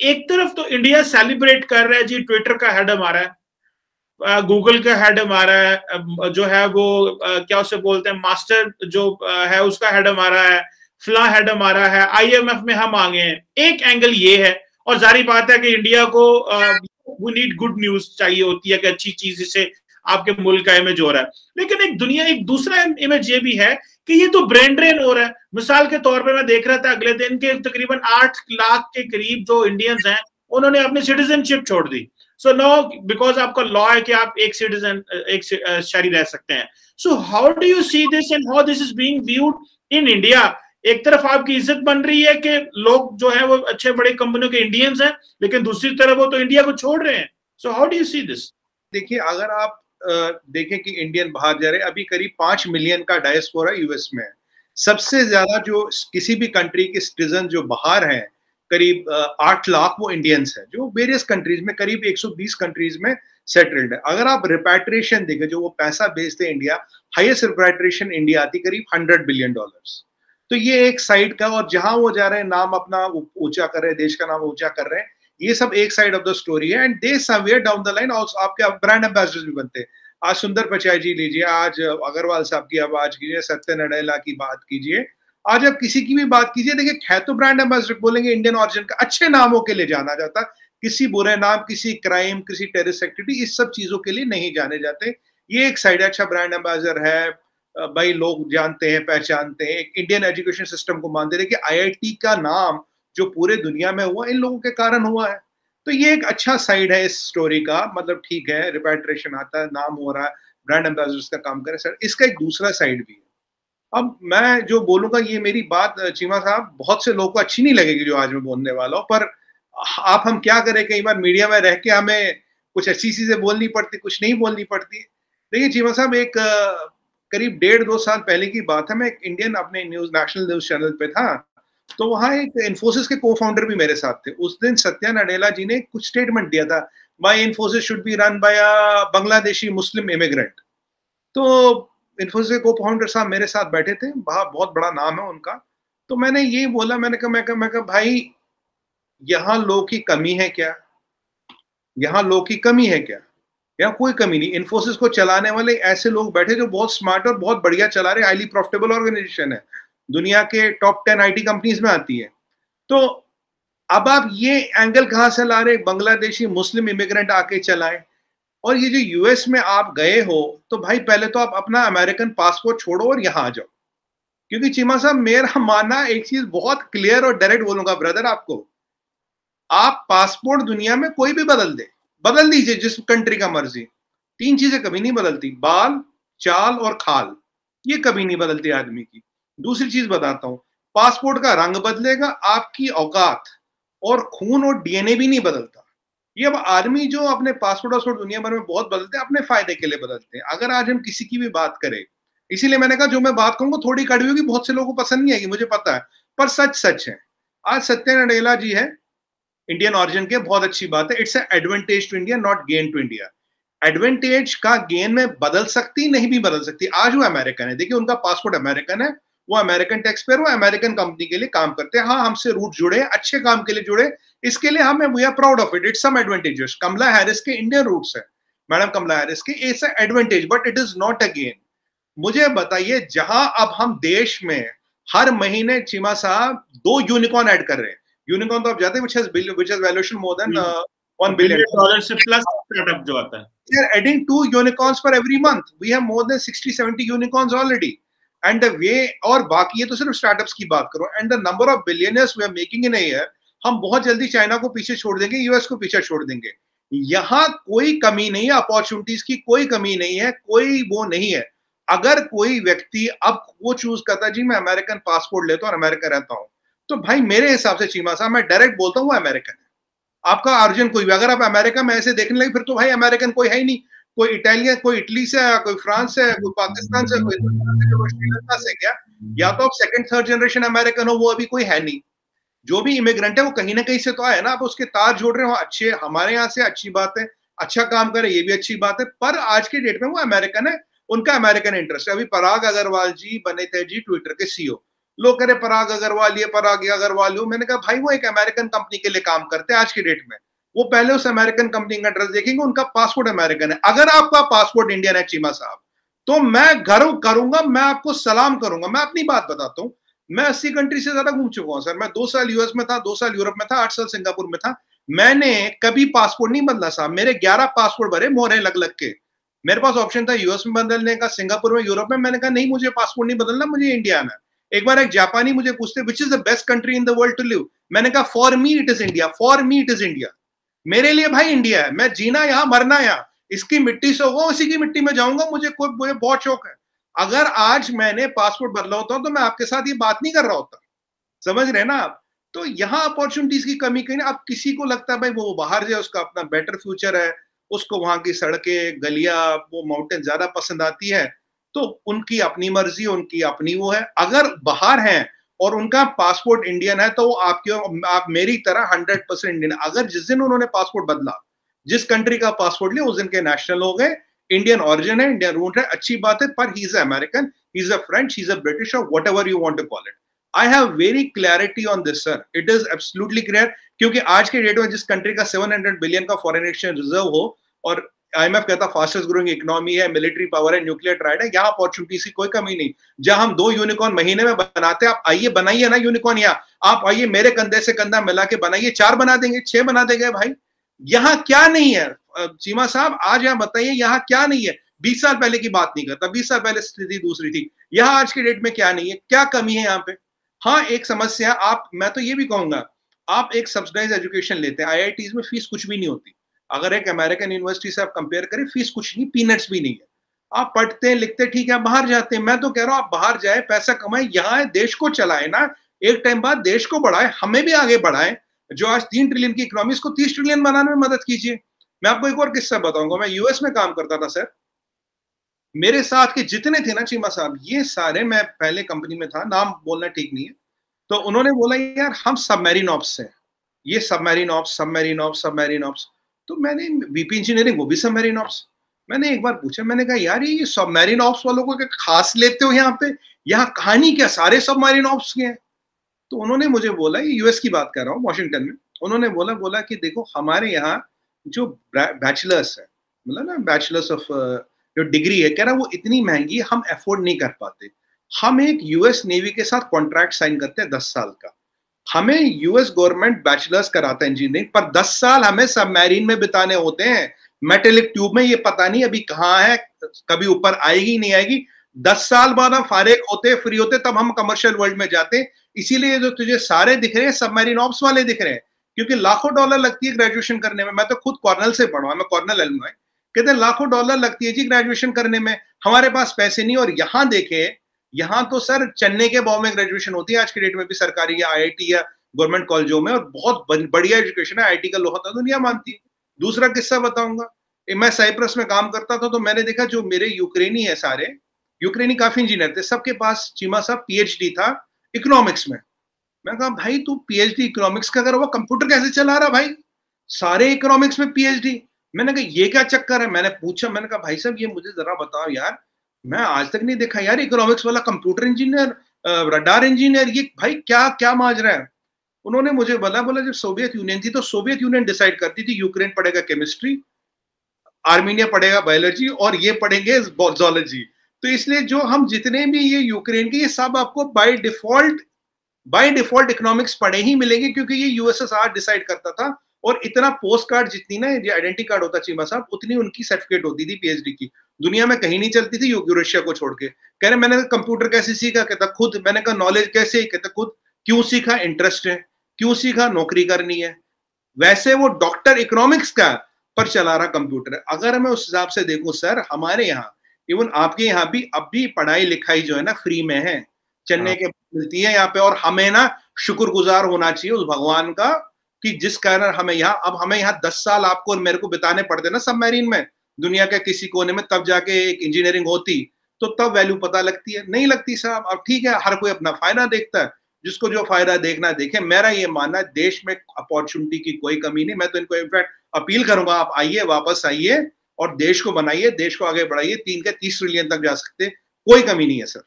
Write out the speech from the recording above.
एक तरफ तो इंडिया सेलिब्रेट कर रहा है जी, ट्विटर का हेड हमारा है, गूगल का हेड हमारा है, जो है वो क्या उसे बोलते हैं मास्टर जो है उसका हेड हमारा है, फ्ला हेड हमारा है, IMF में हम आगे हैं। एक एंगल ये है, और जारी बात है कि इंडिया को वो नीड गुड न्यूज चाहिए होती है कि अच्छी चीज जिससे आपके मुल्क का इमेज हो रहा है। लेकिन एक दूसरा इमेज ये भी है कि ये तो ब्रेन ड्रेन हो रहा है। मिसाल के तौर पे मैं देख रहा था अगले दिन के तकरीबन 8 लाख के करीब जो इंडियंस हैं उन्होंने अपनी सिटीजनशिप छोड़ दी। सो नो, बिकॉज आपका लॉ है कि आप एक सिटीजन एक शहरी रह सकते हैं। So how do you see this and how this is being viewed in India? एक तरफ आपकी इज्जत बन रही है कि लोग जो है वो अच्छे बड़े कंपनियों के इंडियंस हैं, लेकिन दूसरी तरफ वो तो इंडिया को छोड़ रहे हैं। So how do you see this? देखिए, अगर आप देखें कि इंडियन बाहर जा रहे हैं, अभी करीब 5 मिलियन का डायस्पोरा यूएस में है। सबसे ज्यादा जो किसी भी कंट्री के सिटीजन जो बाहर हैं, करीब 8 लाख वो इंडियंस हैं, जो वेरियस कंट्रीज में करीब 120 कंट्रीज में सेटल्ड है। अगर आप रिपैट्रिएशन देखें, जो वो पैसा भेजते हैं इंडिया, हाईएस्ट रिपैट्रिएशन इंडिया आती करीब $100 बिलियन। तो ये एक साइड का, और जहां वो जा रहे हैं नाम अपना ऊंचा कर रहे हैं, देश का नाम ऊंचा कर रहे हैं, ये सब एक साइड ऑफ द स्टोरी है। And they somewhere down the line आपके ब्रांड एम्बेसडर्स भी बनते हैं। आज सुंदर पिचाई जी लीजिए, आज अग्रवाल साहब की आवाज कीजिए, सत्य नडेला की बात कीजिए, आज आप किसी की भी बात कीजिए, देखिए है तो ब्रांड एम्बेसडर, बोलेंगे इंडियन ऑरिजिन का, अच्छे नामों के लिए जाना जाता, किसी बुरे नाम, किसी क्राइम, किसी टेररिस्ट एक्टिविटी, इस सब चीजों के लिए नहीं जाने जाते। ये एक साइड, अच्छा ब्रांड एम्बेसडर है भाई, लोग जानते हैं, पहचानते हैं, इंडियन एजुकेशन सिस्टम को मानते हैं कि IIT का नाम जो पूरे दुनिया में हुआ इन लोगों के कारण हुआ है। तो ये एक अच्छा साइड है इस स्टोरी का, मतलब ठीक है, रिपैट्रिएशन आता है, नाम हो रहा है, ब्रांड एम्बेसडर्स का काम करे सर। इसका एक दूसरा साइड भी है। अब मैं जो बोलूंगा, ये मेरी बात चीमा साहब बहुत से लोगों को अच्छी नहीं लगेगी जो आज मैं बोलने वाला हूँ, पर आप हम क्या करें, कई बार मीडिया में रह के हमें कुछ अच्छी चीजें बोलनी पड़ती, कुछ नहीं बोलनी पड़ती। देखिए चीमा साहब, एक करीब 1.5-2 साल पहले की बात है, मैं एक इंडियन अपने नेशनल न्यूज चैनल पे था, तो वहां एक इन्फोसिस के को फाउंडर भी मेरे साथ थे। उस दिन सत्या नडेला जी ने कुछ स्टेटमेंट दिया था, my Infosys should be run by a Bangladeshi Muslim immigrant. तो इन्फोसिस के को फाउंडर साहब मेरे साथ बैठे थे, बहुत बड़ा नाम है उनका। तो मैंने ये बोला, मैंने कहा भाई, यहाँ लोग की कमी है क्या? यहाँ लोग की कमी है क्या? यहाँ कोई कमी नहीं। इन्फोसिस को चलाने वाले ऐसे लोग बैठे जो बहुत स्मार्ट और बहुत बढ़िया चला रहे, हाईली प्रॉफिटेबल ऑर्गेनाइजेशन है, दुनिया के टॉप 10 IT कंपनीज में आती है। तो अब आप ये एंगल कहां से ला रहे, बांग्लादेशी मुस्लिम इमिग्रेंट आके चलाए? और ये जो यूएस में आप गए हो, तो भाई पहले तो आप अपना अमेरिकन पासपोर्ट छोड़ो और यहां आ जाओ। क्योंकि चीमा साहब, मेरा मानना, एक चीज बहुत क्लियर और डायरेक्ट बोलूंगा ब्रदर आपको, आप पासपोर्ट दुनिया में कोई भी बदल दीजिए जिस कंट्री का मर्जी, 3 चीजें कभी नहीं बदलती, बाल, चाल और खाल, ये कभी नहीं बदलती आदमी की। दूसरी चीज बताता हूं, पासपोर्ट का रंग बदलेगा, आपकी औकात और खून और DNA भी नहीं बदलता। ये अब आदमी जो अपने पासपोर्ट दुनिया भर में बहुत बदलते हैं, अपने फायदे के लिए बदलते हैं। अगर आज हम किसी की भी बात करें, इसीलिए मैंने कहा जो मैं बात करूंगा थोड़ी कड़वी होगी, बहुत से लोगों को पसंद नहीं आएगी, मुझे पता है, पर सच है। आज सत्य नडेला जी है इंडियन ऑरिजिन के, बहुत अच्छी बात है, it's advantage to India, not gain to India. Advantage का गेन में बदल सकती, नहीं भी बदल सकती। आज वो अमेरिकन है, देखिए उनका पासपोर्ट अमेरिकन है, वो अमेरिकन टैक्स पेयर, वो अमेरिकन कंपनी के लिए काम करते हैं। हाँ, हमसे रूट जुड़े, अच्छे काम के लिए जुड़े, इसके लिए हमें we are proud of it, it's some advantages. Kamala Harris के इंडियन रूट्स है, मैडम कमला हैरिस के, it's advantage, but it is not a gain. मुझे बताइए, जहां अब हम देश में हर महीने चीमा साहब 2 यूनिकॉर्न ऐड कर रहे हैं। यूनिकॉर्न तो आप जानते हैं, which has valuation more than $1 billion से प्लस स्टार्टअप जो आता है। We are adding 2 unicorns for every month. We have more than 60-70 unicorns already. And the way, और बाकी ये तो सिर्फ स्टार्टअप्स की बात करो, and the number of billionaires we are making in a year, हम बहुत जल्दी चाइना को पीछे छोड़ देंगे, यूएस को पीछे छोड़ देंगे। यहाँ कोई कमी नहीं है, अपॉर्चुनिटीज की कोई कमी नहीं है, कोई वो नहीं है। अगर कोई व्यक्ति अब वो चूज करता है, जी मैं अमेरिकन पासपोर्ट लेता हूँ और अमेरिका रहता हूँ, तो भाई मेरे हिसाब से चीमा साहब, मैं डायरेक्ट बोलता हूँ, वो अमेरिकन है। आपका अर्जुन कोई भी, अगर आप अमेरिका में ऐसे देखने लगे, फिर तो भाई अमेरिकन कोई है ही नहीं। कोई इटालियन, कोई इटली से है, कोई फ्रांस से है, कोई पाकिस्तान से, कोई श्रीलंका से, क्या या तो आप 2nd-3rd जनरेशन अमेरिकन हो, वो अभी कोई है नहीं। जो भी इमिग्रेंट है वो कहीं ना कहीं से तो आए ना, आप उसके तार जोड़ रहे हो, अच्छे हमारे यहाँ से, अच्छी बात है, अच्छा काम करे, ये भी अच्छी बात है, पर आज के डेट में वो अमेरिकन है, उनका अमेरिकन इंटरेस्ट है। अभी पराग अग्रवाल जी बने थे जी ट्विटर के CEO, लोग कह रहे पराग अग्रवाल ये पराग अग्रवाल हो। मैंने कहा भाई वो एक अमेरिकन कंपनी के लिए काम करते हैं आज की डेट में, वो पहले उस अमेरिकन कंपनी का एड्रेस देखेंगे, उनका पासपोर्ट अमेरिकन है। अगर आपका पासपोर्ट इंडियन है चीमा साहब, तो मैं गर्व करूंगा, मैं आपको सलाम करूंगा। मैं अपनी बात बताता हूँ, मैं 80 कंट्री से ज्यादा घूम चुका हूँ सर। मैं 2 साल यूएस में था, 2 साल यूरोप में था, 8 साल सिंगापुर में था। मैंने कभी पासपोर्ट नहीं बदला साहब। मेरे 11 पासपोर्ट भरे मोहरे लग लग के। मेरे पास ऑप्शन था यूएस में बदलने का, सिंगापुर में, यूरोप में। मैंने कहा नहीं, मुझे पासपोर्ट नहीं बदलना, मुझे इंडिया आना है। एक बार एक जापानी मुझे पूछते which is the best country in the world to live, मैंने कहा for me it is India, for me it is India. मेरे लिए भाई इंडिया है। मैं जीना यहाँ, मरना यहाँ, इसकी मिट्टी से होगा, उसी की मिट्टी में जाऊंगा। मुझे बहुत शौक है। अगर आज मैंने पासपोर्ट बदला होता तो मैं आपके साथ ये बात नहीं कर रहा होता। समझ रहे ना आप? तो यहाँ अपॉर्चुनिटीज की कमी कहीं। अब किसी को लगता है भाई वो बाहर जाए, उसका अपना बेटर फ्यूचर है, उसको वहां की सड़कें, गलियां, वो माउंटेन ज्यादा पसंद आती है, तो उनकी अपनी मर्जी, उनकी अपनी वो है। अगर बाहर हैं और उनका पासपोर्ट इंडियन है तो वो आप मेरी तरह 100% इंडियन। अगर जिस दिन उन्होंने पासपोर्ट बदला, जिस कंट्री का पासपोर्ट लिया, उस दिन के नेशनल हो गए, इंडियन ऑरिजिन है, इंडियन रूट है, अच्छी बात है। पर he is American, he is a French, he is a British, और whatever you want to call it. I have very clarity on this sir, it is absolutely clear. क्योंकि आज के date में जिस कंट्री का 700 billion का foreign exchange reserve हो, और IMF कहता फास्टेस्ट ग्रोइंग इकोनॉमी है, मिलिट्री पावर है, न्यूक्लियर ट्राइड है, यहाँ अपॉर्चुनिटीज की कोई कमी नहीं। जहां हम 2 यूनिकॉर्न महीने में बनाते हैं, आप आइए बनाइए ना यूनिकॉर्न। यहाँ आप आइए, मेरे कंधे से कंधा मिला के बनाइए, 4 बना देंगे, 6 बना देंगे भाई। यहाँ क्या नहीं है चीमा साहब, आज यहाँ बताइए यहाँ क्या नहीं है। 20 साल पहले की बात नहीं करता, 20 साल पहले स्थिति दूसरी थी। यहाँ आज के डेट में क्या नहीं है, क्या कमी है यहाँ पे? हाँ, एक समस्या, मैं तो ये भी कहूंगा, आप एक सब्सिडाइज एजुकेशन लेते हैं, IITs में फीस कुछ भी नहीं होती। अगर एक अमेरिकन यूनिवर्सिटी से आप कंपेयर करें, फीस कुछ नहीं, पीनट्स भी नहीं है। आप पढ़ते हैं, लिखते, ठीक है, बाहर जाते हैं। मैं तो कह रहा हूं आप बाहर जाए, पैसा कमाए, यहाँ देश को चलाए ना। एक टाइम बाद देश को बढ़ाए, हमें भी आगे बढ़ाए। जो आज 3 ट्रिलियन की इकोनॉमी, इसको 30 ट्रिलियन बनाने में मदद कीजिए। मैं आपको एक और किस्सा बताऊंगा। मैं यूएस में काम करता था सर, मेरे साथ के जितने थे ना चीमा साहब, ये सारे, मैं पहले कंपनी में था, नाम बोलना ठीक नहीं है, तो उन्होंने बोला यार हम सबमरीन ऑप्स हैं, ये submarine ops, submarine ops, submarine ops. तो मैंने VP इंजीनियरिंग, वो भी सबमरीन ऑप्स। मैंने एक बार पूछा, मैंने कहा यार ये सबमरीन ऑप्स वालों को क्या खास लेते हो यहाँ पे, यहाँ कहानी क्या, सारे सबमरीन ऑप्स के हैं? तो उन्होंने मुझे बोला, ये यूएस की बात कर रहा हूँ, वॉशिंगटन में, उन्होंने बोला कि देखो हमारे यहाँ जो बैचलर्स है, मतलब ना बैचलर्स ऑफ जो डिग्री है, कह रहा वो इतनी महंगी हम अफोर्ड नहीं कर पाते। हम एक यूएस नेवी के साथ कॉन्ट्रैक्ट साइन करते हैं 10 साल का, हमें यूएस गवर्नमेंट बैचलर्स कराता है इंजीनियरिंग, पर 10 साल हमें सबमरीन में बिताने होते हैं, मेटेलिक ट्यूब में। ये पता नहीं अभी कहाँ है, कभी ऊपर आएगी नहीं आएगी। 10 साल बाद हम फारिग होते, फ्री होते, तब हम कमर्शियल वर्ल्ड में जाते। इसीलिए जो तुझे सारे दिख रहे हैं सबमरीन ऑप्स वाले दिख रहे हैं, क्योंकि लाखों डॉलर लगती है ग्रेजुएशन करने में। मैं तो खुद कॉर्नल से पढ़ा, मैं कॉर्नल एलुमनाई, कहते हैं लाखों डॉलर लगती है जी ग्रेजुएशन करने में, हमारे पास पैसे नहीं। और यहाँ देखे, यहाँ तो सर चन्ने के भाव में ग्रेजुएशन होती है आज की डेट में भी, सरकारी या IIT या गवर्नमेंट कॉलेजों में, और बहुत बढ़िया एजुकेशन है, IIT का लोहा था, दुनिया मानती है। दूसरा किस्सा बताऊंगा, मैं साइप्रस में काम करता था, तो मैंने देखा जो मेरे यूक्रेनी है, सारे यूक्रेनी काफी इंजीनियर थे, सबके पास चीमा साहब PhD था इकोनॉमिक्स में। मैं कहा भाई तू PhD इकोनॉमिक्स का कर, वो कंप्यूटर कैसे चला रहा भाई, सारे इकोनॉमिक्स में PhD। मैंने कहा ये क्या चक्कर है, मैंने पूछा, मैंने कहा भाई साहब ये मुझे जरा बताओ यार, मैं आज तक नहीं देखा यार इकोनॉमिक्स वाला कंप्यूटर इंजीनियर, रडार इंजीनियर, ये भाई क्या क्या माजरा है। उन्होंने मुझे बोला जब सोवियत यूनियन थी तो सोवियत यूनियन डिसाइड करती थी यूक्रेन पढ़ेगा केमिस्ट्री, आर्मीनिया पढ़ेगा बायोलॉजी, और ये पढ़ेंगे जूलॉजी। तो इसलिए जो हम जितने भी ये यूक्रेन के, ये सब आपको बाय डिफॉल्ट इकोनॉमिक्स पढ़े ही मिलेंगे, क्योंकि ये USSR डिसाइड करता था। और इतना पोस्ट कार्ड जितनी ना ये आइडेंटिटी कार्ड होता चीमा साहब, उतनी उनकी सर्टिफिकेट होती थी PhD की। दुनिया में कहीं नहीं चलती थी, यूरेशिया को छोड़ के। कह रहे मैंने कंप्यूटर कैसे सीखा, कहता खुद। मैंने कहा नॉलेज कैसे, कहता खुद। क्यों सीखा, इंटरेस्ट है। क्यों सीखा, नौकरी करनी है। वैसे वो डॉक्टर इकोनॉमिक्स का पर चला रहा कंप्यूटर है। अगर मैं उस हिसाब से देखूं सर, हमारे यहाँ इवन आपके यहाँ भी अब भी पढ़ाई लिखाई जो है ना फ्री में है, चन्ने के मिलती है यहाँ पे। और हमें ना शुक्रगुजार होना चाहिए उस भगवान का कि जिस कारण हमें यहाँ 10 साल आपको और मेरे को बिताने पड़ते ना सबमरीन में, दुनिया के किसी कोने में, तब जाके एक इंजीनियरिंग होती, तो तब वैल्यू पता लगती है, नहीं लगती साहब। अब ठीक है, हर कोई अपना फायदा देखता है, जिसको जो फायदा देखना देखे। मेरा ये मानना है देश में अपॉर्चुनिटी की कोई कमी नहीं। मैं तो इनको इनफैक्ट अपील करूंगा, आप आइए, वापस आइए और देश को बनाइए, देश को आगे बढ़ाइए। 3 के 30 ट्रिलियन तक जा सकते, कोई कमी नहीं है सर।